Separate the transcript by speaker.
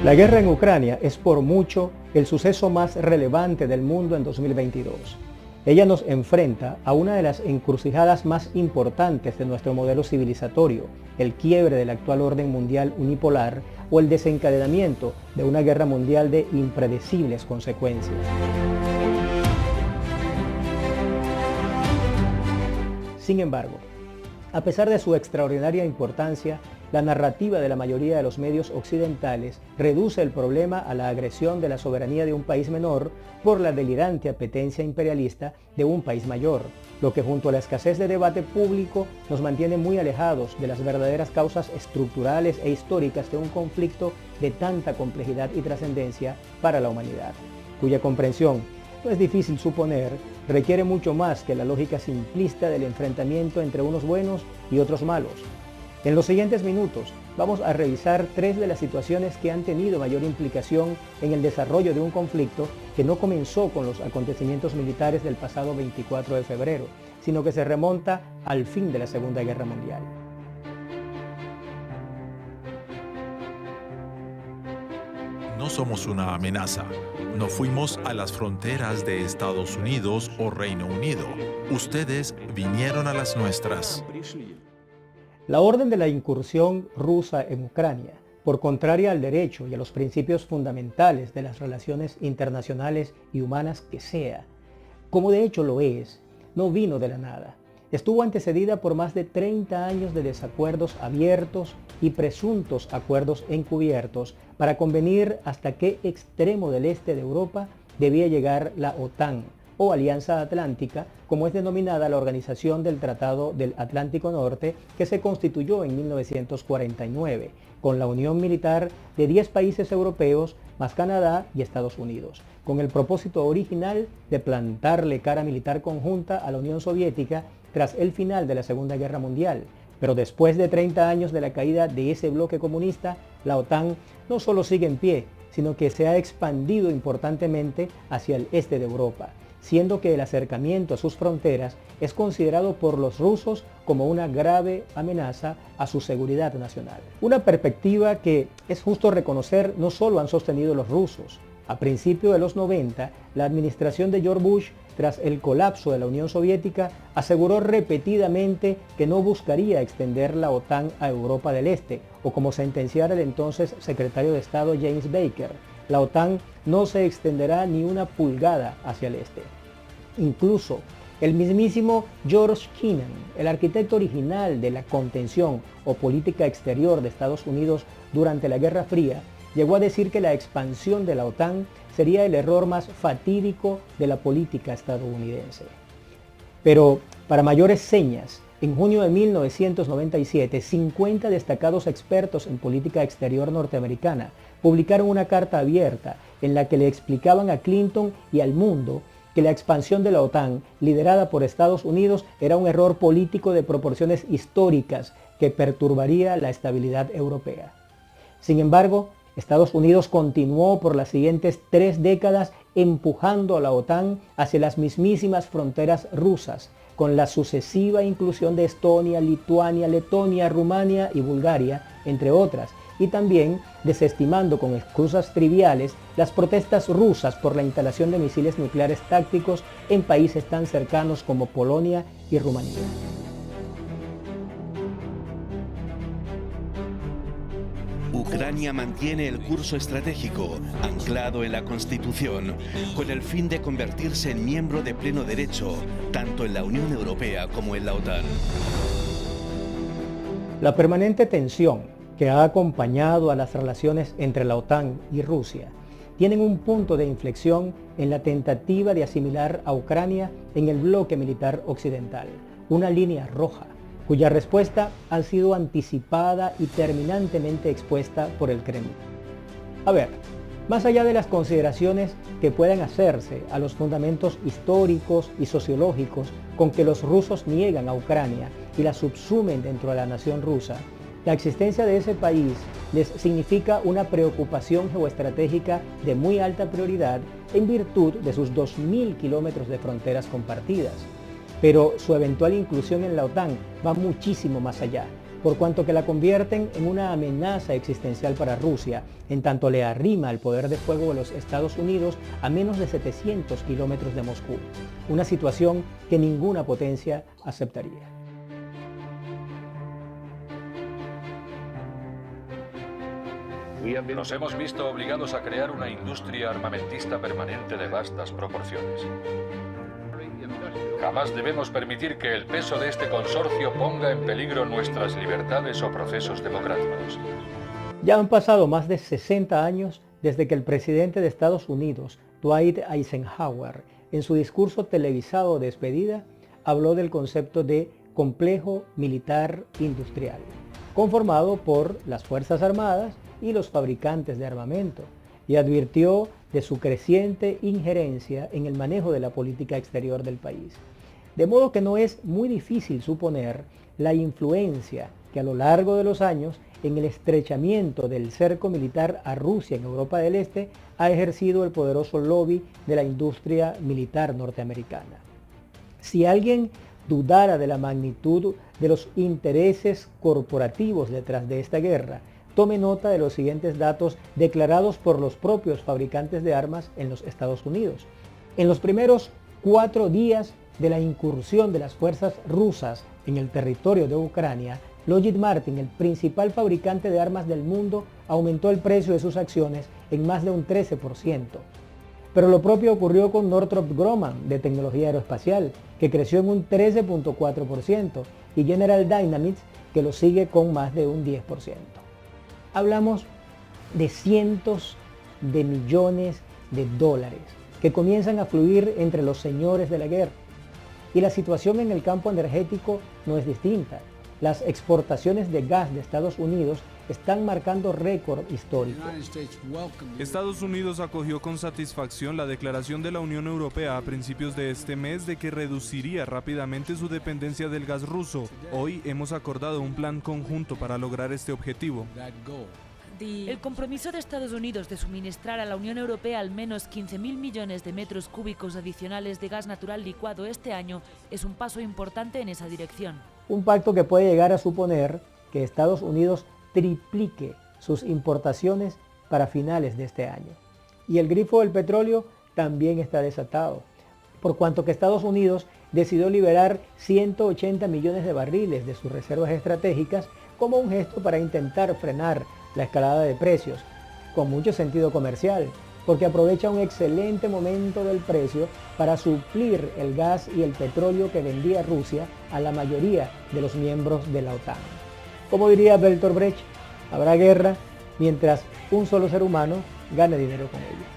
Speaker 1: La guerra en Ucrania es por mucho el suceso más relevante del mundo en 2022. Ella nos enfrenta a una de las encrucijadas más importantes de nuestro modelo civilizatorio, el quiebre del actual orden mundial unipolar o el desencadenamiento de una guerra mundial de impredecibles consecuencias. Sin embargo, a pesar de su extraordinaria importancia, la narrativa de la mayoría de los medios occidentales reduce el problema a la agresión de la soberanía de un país menor por la delirante apetencia imperialista de un país mayor, lo que junto a la escasez de debate público nos mantiene muy alejados de las verdaderas causas estructurales e históricas de un conflicto de tanta complejidad y trascendencia para la humanidad, cuya comprensión, no es difícil suponer, requiere mucho más que la lógica simplista del enfrentamiento entre unos buenos y otros malos. En los siguientes minutos vamos a revisar tres de las situaciones que han tenido mayor implicación en el desarrollo de un conflicto que no comenzó con los acontecimientos militares del pasado 24 de febrero, sino que se remonta al fin de la Segunda Guerra Mundial.
Speaker 2: No somos una amenaza. No fuimos a las fronteras de Estados Unidos o Reino Unido. Ustedes vinieron a las nuestras.
Speaker 1: La orden de la incursión rusa en Ucrania, por contraria al derecho y a los principios fundamentales de las relaciones internacionales y humanas que sea, como de hecho lo es, no vino de la nada. Estuvo antecedida por más de 30 años de desacuerdos abiertos y presuntos acuerdos encubiertos para convenir hasta qué extremo del este de Europa debía llegar la OTAN, o Alianza Atlántica, como es denominada la organización del Tratado del Atlántico Norte, que se constituyó en 1949, con la unión militar de 10 países europeos, más Canadá y Estados Unidos, con el propósito original de plantarle cara militar conjunta a la Unión Soviética tras el final de la Segunda Guerra Mundial. Pero después de 30 años de la caída de ese bloque comunista, la OTAN no solo sigue en pie, sino que se ha expandido importantemente hacia el este de Europa, siendo que el acercamiento a sus fronteras es considerado por los rusos como una grave amenaza a su seguridad nacional. Una perspectiva que es justo reconocer no solo han sostenido los rusos. A principios de los 90, la administración de George Bush, tras el colapso de la Unión Soviética, aseguró repetidamente que no buscaría extender la OTAN a Europa del Este, o como sentenciara el entonces secretario de Estado James Baker, la OTAN no se extenderá ni una pulgada hacia el este. Incluso el mismísimo George Kennan, el arquitecto original de la contención o política exterior de Estados Unidos durante la Guerra Fría, llegó a decir que la expansión de la OTAN sería el error más fatídico de la política estadounidense. Pero, para mayores señas, en junio de 1997, 50 destacados expertos en política exterior norteamericana publicaron una carta abierta en la que le explicaban a Clinton y al mundo que la expansión de la OTAN, liderada por Estados Unidos, era un error político de proporciones históricas que perturbaría la estabilidad europea. Sin embargo, Estados Unidos continuó por las siguientes 3 décadas empujando a la OTAN hacia las mismísimas fronteras rusas, con la sucesiva inclusión de Estonia, Lituania, Letonia, Rumania y Bulgaria, entre otras, y también desestimando con excusas triviales las protestas rusas por la instalación de misiles nucleares tácticos en países tan cercanos como Polonia y Rumanía.
Speaker 3: Ucrania mantiene el curso estratégico, anclado en la Constitución, con el fin de convertirse en miembro de pleno derecho, tanto en la Unión Europea como en la OTAN.
Speaker 1: La permanente tensión que ha acompañado a las relaciones entre la OTAN y Rusia tienen un punto de inflexión en la tentativa de asimilar a Ucrania en el bloque militar occidental, una línea roja, cuya respuesta ha sido anticipada y terminantemente expuesta por el Kremlin. A ver, más allá de las consideraciones que puedan hacerse a los fundamentos históricos y sociológicos con que los rusos niegan a Ucrania y la subsumen dentro de la nación rusa, la existencia de ese país les significa una preocupación geoestratégica de muy alta prioridad en virtud de sus 2.000 kilómetros de fronteras compartidas. Pero su eventual inclusión en la OTAN va muchísimo más allá, por cuanto que la convierten en una amenaza existencial para Rusia, en tanto le arrima el poder de fuego de los Estados Unidos a menos de 700 kilómetros de Moscú, una situación que ninguna potencia aceptaría.
Speaker 4: Nos hemos visto obligados a crear una industria armamentista permanente de vastas proporciones. Jamás debemos permitir que el peso de este consorcio ponga en peligro nuestras libertades o procesos democráticos.
Speaker 1: Ya han pasado más de 60 años desde que el presidente de Estados Unidos, Dwight Eisenhower, en su discurso televisado de despedida, habló del concepto de complejo militar industrial, conformado por las Fuerzas Armadas y los fabricantes de armamento, y advirtió de su creciente injerencia en el manejo de la política exterior del país. De modo que no es muy difícil suponer la influencia que a lo largo de los años en el estrechamiento del cerco militar a Rusia en Europa del Este ha ejercido el poderoso lobby de la industria militar norteamericana. Si alguien dudara de la magnitud de los intereses corporativos detrás de esta guerra, tome nota de los siguientes datos declarados por los propios fabricantes de armas en los Estados Unidos. En los primeros 4 días de la incursión de las fuerzas rusas en el territorio de Ucrania, Lockheed Martin, el principal fabricante de armas del mundo, aumentó el precio de sus acciones en más de un 13%. Pero lo propio ocurrió con Northrop Grumman, de tecnología aeroespacial, que creció en un 13.4%, y General Dynamics, que lo sigue con más de un 10%. Hablamos de cientos de millones de dólares que comienzan a fluir entre los señores de la guerra. Y la situación en el campo energético no es distinta. Las exportaciones de gas de Estados Unidos están marcando récord histórico.
Speaker 5: Estados Unidos acogió con satisfacción la declaración de la Unión Europea a principios de este mes de que reduciría rápidamente su dependencia del gas ruso. Hoy hemos acordado un plan conjunto para lograr este objetivo.
Speaker 6: El compromiso de Estados Unidos de suministrar a la Unión Europea al menos 15.000 millones de metros cúbicos adicionales de gas natural licuado este año es un paso importante en esa dirección.
Speaker 1: Un pacto que puede llegar a suponer que Estados Unidos triplique sus importaciones para finales de este año. Y el grifo del petróleo también está desatado, por cuanto que Estados Unidos decidió liberar 180 millones de barriles de sus reservas estratégicas como un gesto para intentar frenar la escalada de precios, con mucho sentido comercial, porque aprovecha un excelente momento del precio para suplir el gas y el petróleo que vendía Rusia a la mayoría de los miembros de la OTAN. Como diría Bertolt Brecht, habrá guerra mientras un solo ser humano gane dinero con ello.